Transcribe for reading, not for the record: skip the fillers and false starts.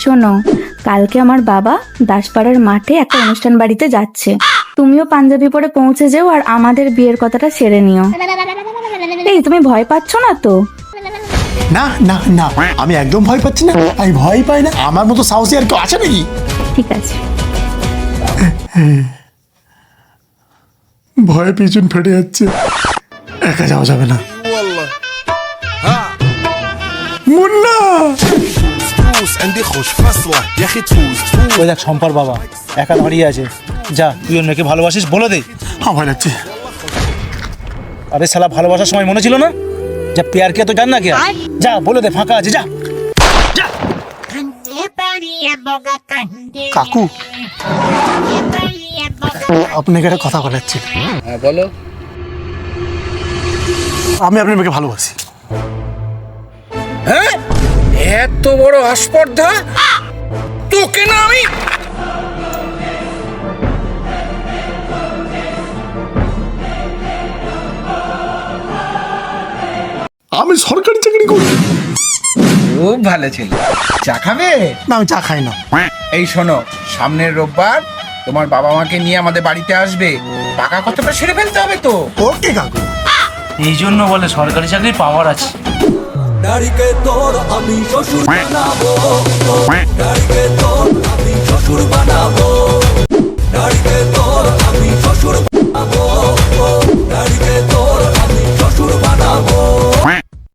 শোনো, কালকে আমার বাবা দাসপাড়ার মাঠে একটা অনুষ্ঠান বাড়িতে যাচ্ছে। তুমিও পাঞ্জাবি পরে পৌঁছে যেও আর আমাদের বিয়ের কথাটা সেরে নিও। এই, তুমি ভয় পাচ্ছ না তো? না না না, আমি একদম ভয় পাচ্ছি না। আমি ভয় পাই না, আমার মতো সাহসী আর কেউ আছে নাকি? ঠিক আছে। ভয়ে পিছন ফেটে যাচ্ছে, একা যাওয়া যাবে না। মুন্না, تفوز عندي خوش فصلة يا اخي تفوز ওই দেখ শম্পার বাবা একা দাঁড়িয়ে আছে। যা, তুই ওর মেয়েকে ভালোবাসিস বলে দে। আমার ভয় লাগছে। আরে শালা, ভালোবাসার সময় মনে ছিল না? যা, প্যার কে তো জান না কে? যা বলে দে, ফাঁকা আছে, যা। কাকু, আপনাকে একটা কথা বলার ছিল। হ্যাঁ বলো। আমি আপনার মেয়েকে ভালোবাসি। হ্যাঁ, এত বড় আস্পর্ধা! তোকে না আমি আমি সরকারি চাকরি করি। খুব ভালো ছিল। চা খাবে? না, আমি চা খাই না। এই শোনো, সামনের রোববার তোমার বাবা মাকে নিয়ে আমাদের বাড়িতে আসবে। টাকা কতটা সেরে ফেলতে হবে তো। ওকে কাকু। এই জন্য বলে সরকারি চাকরির পাওয়ার আছে। নারীকে তোর আমি শ্বশুর বানাবো,